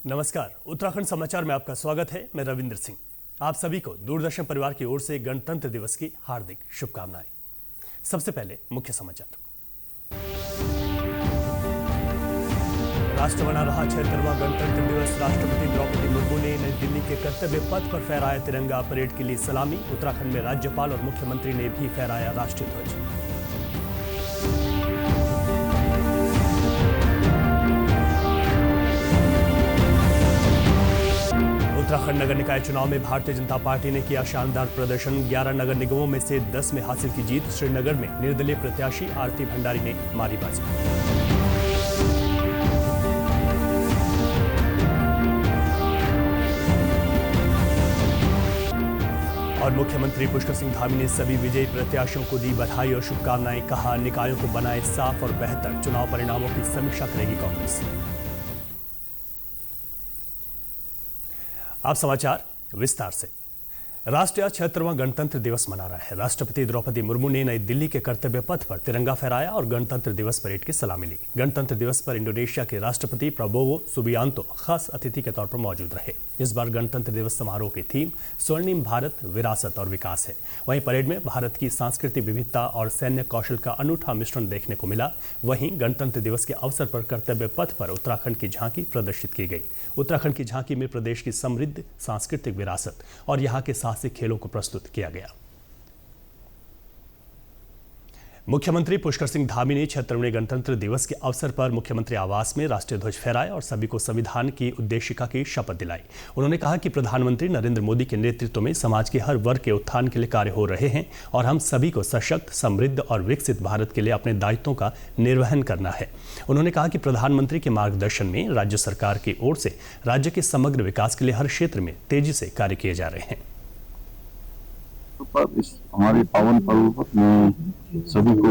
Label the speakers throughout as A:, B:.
A: नमस्कार, उत्तराखंड समाचार में आपका स्वागत है। मैं रविंद्र सिंह। आप सभी को दूरदर्शन परिवार की ओर से गणतंत्र दिवस की हार्दिक शुभकामनाएं। सबसे पहले मुख्य समाचार। राष्ट्र बना रहा 76वां गणतंत्र दिवस। राष्ट्रपति द्रौपदी मुर्मू ने नई दिल्ली के कर्तव्य पथ पर फहराया तिरंगा। परेड के लिए सलामी। उत्तराखंड में राज्यपाल और मुख्यमंत्री ने भी फहराया राष्ट्रीय ध्वज। उत्तराखंड नगर निकाय चुनाव में भारतीय जनता पार्टी ने किया शानदार प्रदर्शन। 11 नगर निगमों में से 10 में हासिल की जीत। श्रीनगर में निर्दलीय प्रत्याशी आरती भंडारी ने मारी बाजी। और मुख्यमंत्री पुष्कर सिंह धामी ने सभी विजयी प्रत्याशियों को दी बधाई और शुभकामनाएं। कहा, निकायों को बनाए साफ और बेहतर। चुनाव परिणामों की समीक्षा करेगी कांग्रेस। अब समाचार विस्तार से। राष्ट्र आज 76वां गणतंत्र दिवस मना रहा है। राष्ट्रपति द्रौपदी मुर्मू ने नई दिल्ली के कर्तव्य पथ पर तिरंगा फहराया और गणतंत्र दिवस परेड की सलामी ली। गणतंत्र दिवस पर इंडोनेशिया के राष्ट्रपति प्रबोवो सुबियांतो खास अतिथि के तौर पर मौजूद रहे। इस बार गणतंत्र दिवस समारोह की थीम स्वर्णिम भारत, विरासत और विकास है। वहीं परेड में भारत की सांस्कृतिक विविधता और सैन्य कौशल का अनूठा मिश्रण देखने को मिला। वहीं गणतंत्र दिवस के अवसर पर कर्तव्य पथ पर उत्तराखंड की झांकी प्रदर्शित की गई। उत्तराखंड की झांकी में प्रदेश की समृद्ध सांस्कृतिक विरासत और यहाँ के साहसिक खेलों को प्रस्तुत किया गया। मुख्यमंत्री पुष्कर सिंह धामी ने 76वें गणतंत्र दिवस के अवसर पर मुख्यमंत्री आवास में राष्ट्रीय ध्वज फहराया और सभी को संविधान की उद्देशिका की शपथ दिलाई। उन्होंने कहा कि प्रधानमंत्री नरेंद्र मोदी के नेतृत्व में समाज के हर वर्ग के उत्थान के लिए कार्य हो रहे हैं और हम सभी को सशक्त, समृद्ध और विकसित भारत के लिए अपने दायित्वों का निर्वहन करना है। उन्होंने कहा कि प्रधानमंत्री के मार्गदर्शन में राज्य सरकार की ओर से राज्य के समग्र विकास के लिए हर क्षेत्र में तेजी से कार्य किए जा रहे हैं।
B: पर इस हमारे पावन पर्व पर मैं सभी को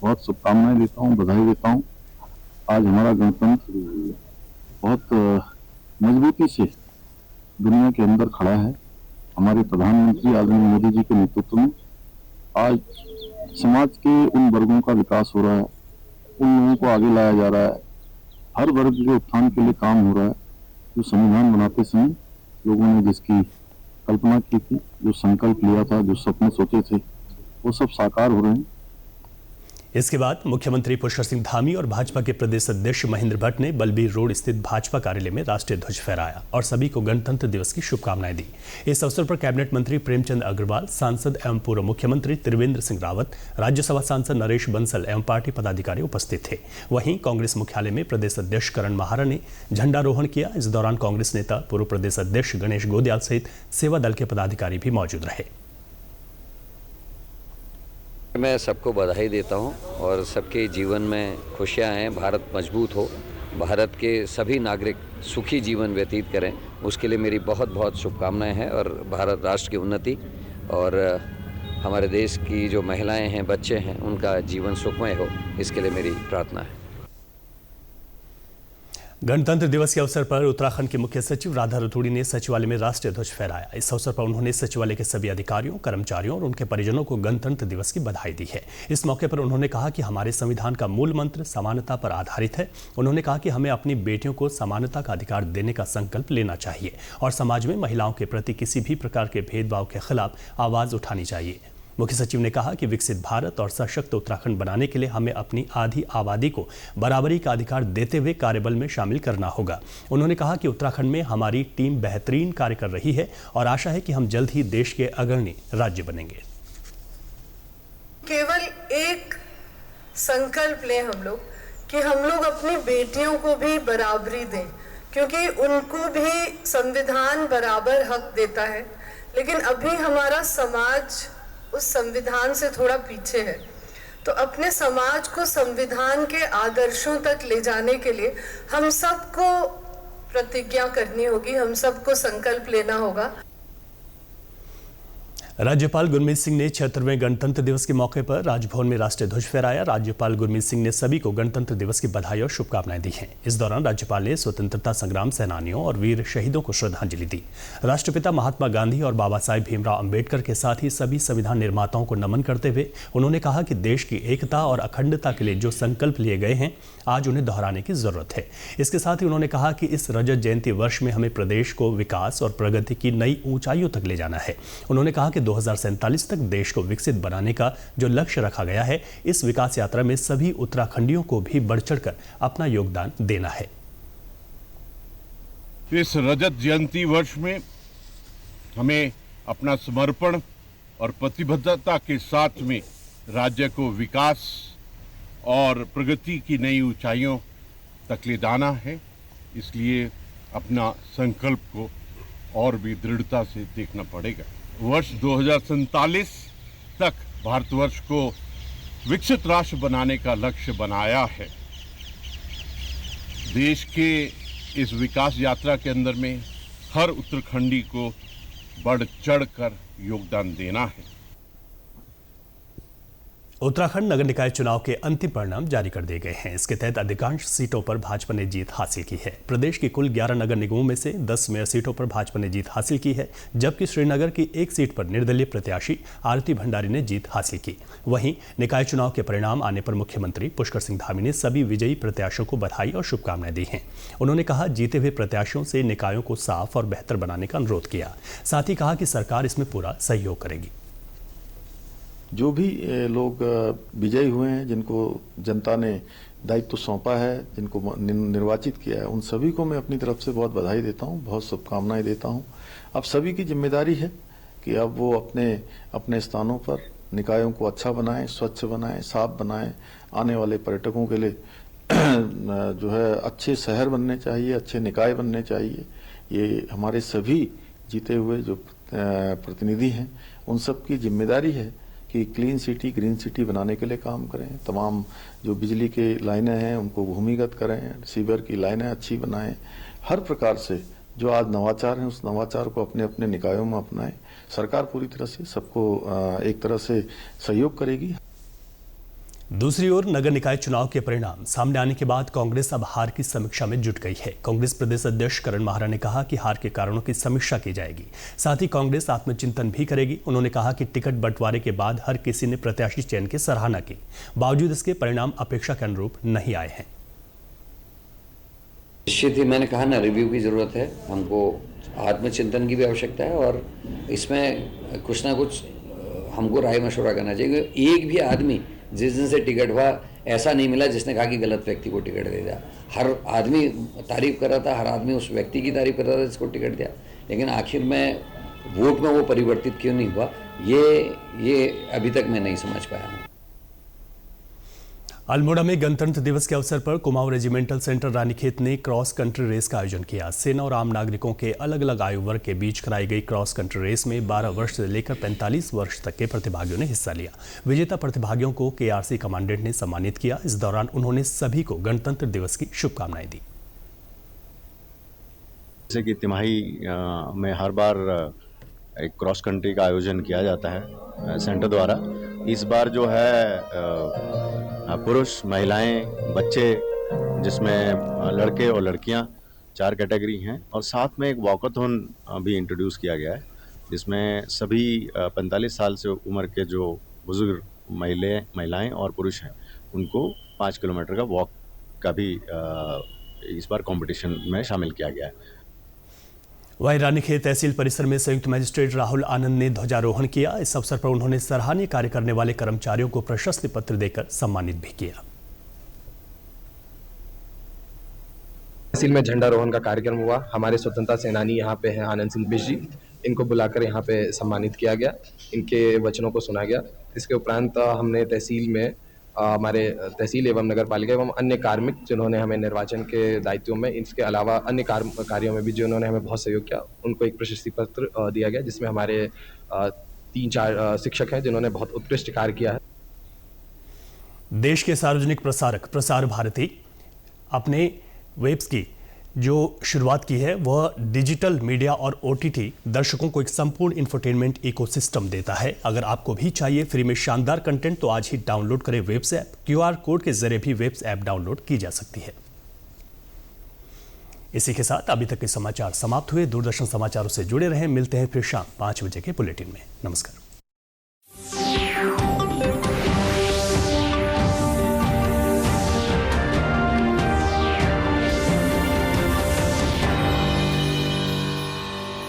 B: बहुत शुभकामनाएं देता हूं, बधाई देता हूं। आज हमारा गणतंत्र बहुत मजबूती से दुनिया के अंदर खड़ा है। हमारे प्रधानमंत्री आदरणीय मोदी जी के नेतृत्व में आज समाज के उन वर्गों का विकास हो रहा है, उन लोगों को आगे लाया जा रहा है, हर वर्ग के उत्थान के लिए काम हो रहा है। जो संविधान बनाते समय लोगों ने जिसकी कल्पना की थी, जो संकल्प लिया था, जो सपने सोचे थे, वो सब साकार हो रहे हैं।
A: इसके बाद मुख्यमंत्री पुष्कर सिंह धामी और भाजपा के प्रदेश अध्यक्ष महेंद्र भट्ट ने बलबीर रोड स्थित भाजपा कार्यालय में राष्ट्रीय ध्वज फहराया और सभी को गणतंत्र दिवस की शुभकामनाएं दी। इस अवसर पर कैबिनेट मंत्री प्रेमचंद अग्रवाल, सांसद एवं पूर्व मुख्यमंत्री त्रिवेंद्र सिंह रावत, राज्यसभा सांसद नरेश बंसल एवं पार्टी पदाधिकारी उपस्थित थे। वहीं कांग्रेस मुख्यालय में प्रदेश अध्यक्ष करण महारा ने झंडारोहण किया। इस दौरान कांग्रेस नेता पूर्व प्रदेश अध्यक्ष गणेश गोदयाल सहित सेवा दल के पदाधिकारी भी मौजूद रहे।
C: मैं सबको बधाई देता हूं और सबके जीवन में खुशियां आएँ, भारत मजबूत हो, भारत के सभी नागरिक सुखी जीवन व्यतीत करें, उसके लिए मेरी बहुत बहुत शुभकामनाएं हैं। और भारत राष्ट्र की उन्नति और हमारे देश की जो महिलाएं हैं, बच्चे हैं, उनका जीवन सुखमय हो, इसके लिए मेरी प्रार्थना है।
A: गणतंत्र दिवस के अवसर पर उत्तराखंड के मुख्य सचिव राधा रतूड़ी ने सचिवालय में राष्ट्रीय ध्वज फहराया। इस अवसर पर उन्होंने सचिवालय के सभी अधिकारियों, कर्मचारियों और उनके परिजनों को गणतंत्र दिवस की बधाई दी है। इस मौके पर उन्होंने कहा कि हमारे संविधान का मूल मंत्र समानता पर आधारित है। उन्होंने कहा कि हमें अपनी बेटियों को समानता का अधिकार देने का संकल्प लेना चाहिए और समाज में महिलाओं के प्रति किसी भी प्रकार के भेदभाव के खिलाफ आवाज उठानी चाहिए। मुख्य सचिव ने कहा कि विकसित भारत और सशक्त उत्तराखंड बनाने के लिए हमें अपनी आधी आबादी को बराबरी का अधिकार देते हुए कार्यबल में शामिल करना होगा। उन्होंने कहा कि उत्तराखंड में हमारी टीम बेहतरीन कार्य कर रही है और आशा है कि हम जल्द ही देश के अग्रणी राज्य बनेंगे।
D: केवल एक संकल्प लें हम लोग कि हम लोग अपनी बेटियों को भी बराबरी दें, क्योंकि उनको भी संविधान बराबर हक देता है। लेकिन अभी हमारा समाज उस संविधान से थोड़ा पीछे है। तो अपने समाज को संविधान के आदर्शों तक ले जाने के लिए हम सबको प्रतिज्ञा करनी होगी, हम सबको संकल्प लेना होगा।
A: राज्यपाल गुरमीत सिंह ने 76वें गणतंत्र दिवस के मौके पर राजभवन में राष्ट्रीय ध्वज फहराया। राज्यपाल गुरमीत सिंह ने सभी को गणतंत्र दिवस की बधाई और शुभकामनाएं दी हैं। इस दौरान राज्यपाल ने स्वतंत्रता संग्राम सेनानियों और वीर शहीदों को श्रद्धांजलि दी। राष्ट्रपिता महात्मा गांधी और बाबा साहेब भीमराव अंबेडकर के साथ ही सभी संविधान निर्माताओं को नमन करते हुए उन्होंने कहा कि देश की एकता और अखंडता के लिए जो संकल्प लिए गए हैं, आज उन्हें दोहराने की जरूरत है। इसके साथ ही उन्होंने कहा कि इस रजत जयंती वर्ष में हमें प्रदेश को विकास और प्रगति की नई ऊंचाइयों तक ले जाना है। उन्होंने कहा कि 2047 तक देश को विकसित बनाने का जो लक्ष्य रखा गया है, इस विकास यात्रा में सभी उत्तराखंडियों को भी बढ़ चढ़कर अपना योगदान देना है।
E: इस रजत जयंती वर्ष में हमें अपना समर्पण और प्रतिबद्धता के साथ में राज्य को विकास और प्रगति की नई ऊंचाइयों तक ले जाना है। इसलिए अपना संकल्प को और भी दृढ़ता से देखना पड़ेगा। वर्ष 2047 तक भारतवर्ष को विकसित राष्ट्र बनाने का लक्ष्य बनाया है। देश के इस विकास यात्रा के अंदर में हर उत्तराखंडी को बढ़ चढ़कर योगदान देना है।
A: उत्तराखंड नगर निकाय चुनाव के अंतिम परिणाम जारी कर दिए गए हैं। इसके तहत अधिकांश सीटों पर भाजपा ने जीत हासिल की है। प्रदेश की कुल 11 नगर निगमों में से 10 मेयर सीटों पर भाजपा ने जीत हासिल की है, जबकि श्रीनगर की एक सीट पर निर्दलीय प्रत्याशी आरती भंडारी ने जीत हासिल की। वहीं निकाय चुनाव के परिणाम आने पर मुख्यमंत्री पुष्कर सिंह धामी ने सभी विजयी प्रत्याशियों को बधाई और शुभकामनाएं दी हैं। उन्होंने कहा, जीते हुए प्रत्याशियों से निकायों को साफ और बेहतर बनाने का अनुरोध किया। साथ ही कहा कि सरकार इसमें पूरा सहयोग करेगी।
B: जो भी लोग विजयी हुए हैं, जिनको जनता ने दायित्व सौंपा है, जिनको निर्वाचित किया है, उन सभी को मैं अपनी तरफ से बहुत बधाई देता हूं, बहुत शुभकामनाएं देता हूं। अब सभी की जिम्मेदारी है कि अब वो अपने अपने स्थानों पर निकायों को अच्छा बनाएं, स्वच्छ बनाएं, साफ बनाएं। आने वाले पर्यटकों के लिए जो है अच्छे शहर बनने चाहिए, अच्छे निकाय बनने चाहिए। ये हमारे सभी जीते हुए जो प्रतिनिधि हैं, उन सब की जिम्मेदारी है कि क्लीन सिटी, ग्रीन सिटी बनाने के लिए काम करें। तमाम जो बिजली की लाइनें हैं उनको भूमिगत करें, सीवर की लाइनें अच्छी बनाएं। हर प्रकार से जो आज नवाचार है, उस नवाचार को अपने अपने निकायों में अपनाएं। सरकार पूरी तरह से सबको एक तरह से सहयोग करेगी।
A: दूसरी ओर नगर निकाय चुनाव के परिणाम सामने आने के बाद कांग्रेस अब हार की समीक्षा में जुट गई है। कांग्रेस प्रदेश अध्यक्ष करण माहरा ने कहा कि हार के कारणों की समीक्षा की जाएगी। साथ ही कांग्रेस आत्मचिंतन भी करेगी। उन्होंने कहा कि टिकट बंटवारे के बाद हर किसी ने प्रत्याशी चयन की सराहना की, बावजूद इसके परिणाम अपेक्षा के अनुरूप नहीं आए हैं।
C: निश्चित ही मैंने कहा ना, रिव्यू की जरूरत है, हमको आत्मचिंतन की भी आवश्यकता है और इसमें कुछ ना कुछ हमको राय मशवरा करना चाहिए। एक भी आदमी जिस दिन से टिकट हुआ ऐसा नहीं मिला जिसने कहा कि गलत व्यक्ति को टिकट दे दिया। हर आदमी तारीफ कर रहा था, हर आदमी उस व्यक्ति की तारीफ कर रहा था जिसको टिकट दिया, लेकिन आखिर में वोट में वो परिवर्तित क्यों नहीं हुआ, ये अभी तक मैं नहीं समझ पाया हूँ।
A: अल्मोड़ा में गणतंत्र दिवस के अवसर पर कुमाऊं रेजिमेंटल सेंटर रानीखेत ने क्रॉस कंट्री रेस का आयोजन किया। सेना और आम नागरिकों के अलग अलग आयु वर्ग के बीच कराई गई क्रॉस कंट्री रेस में 12 वर्ष से लेकर 45 वर्ष तक के प्रतिभागियों ने हिस्सा लिया। विजेता प्रतिभागियों को KRC कमांडेंट ने सम्मानित किया। इस दौरान उन्होंने सभी को गणतंत्र दिवस की शुभकामनाएं दी।
F: जैसे कि तिमाही में हर बार एक क्रॉस कंट्री का आयोजन किया जाता है सेंटर द्वारा। इस बार जो है पुरुष, महिलाएं, बच्चे, जिसमें लड़के और लड़कियां 4 कैटेगरी हैं, और साथ में एक वॉकाथॉन भी इंट्रोड्यूस किया गया है, जिसमें सभी 45 साल से उम्र के जो बुजुर्ग महिलाएं और पुरुष हैं, उनको 5 किलोमीटर का वॉक का भी इस बार कंपटीशन में शामिल किया गया है।
A: वहीं रानीखेत तहसील परिसर में संयुक्त मजिस्ट्रेट राहुल आनंद ने ध्वजारोहण किया। इस अवसर पर उन्होंने सराहनीय कार्य करने वाले कर्मचारियों को प्रशस्ति पत्र देकर सम्मानित भी किया।
G: तहसील में झंडारोहण का कार्यक्रम हुआ। हमारे स्वतंत्रता सेनानी यहाँ पे हैं आनंद सिंह बिश जी, इनको बुलाकर यहाँ पे सम्मानित किया गया, इनके वचनों को सुना गया। इसके उपरांत हमने तहसील में हमारे तहसील एवं नगर पालिका एवं अन्य कार्मिक जिन्होंने हमें निर्वाचन के दायित्वों में, इसके अलावा अन्य कार्यों में भी जिन्होंने हमें बहुत सहयोग किया, उनको एक प्रशस्ति पत्र दिया गया, जिसमें हमारे 3-4 शिक्षक हैं जिन्होंने बहुत उत्कृष्ट कार्य किया है।
A: देश के सार्वजनिक प्रसारक प्रसार भारती अपने वेब्स की जो शुरुआत की है वह डिजिटल मीडिया और ओटीटी दर्शकों को एक संपूर्ण इंफोटेनमेंट इकोसिस्टम देता है। अगर आपको भी चाहिए फ्री में शानदार कंटेंट तो आज ही डाउनलोड करें वेब्स ऐप। क्यूआर कोड के जरिए भी वेब्स ऐप डाउनलोड की जा सकती है। इसी के साथ अभी तक के समाचार समाप्त हुए। दूरदर्शन समाचारों से जुड़े रहें। मिलते हैं फिर शाम 5 बजे के बुलेटिन में। नमस्कार।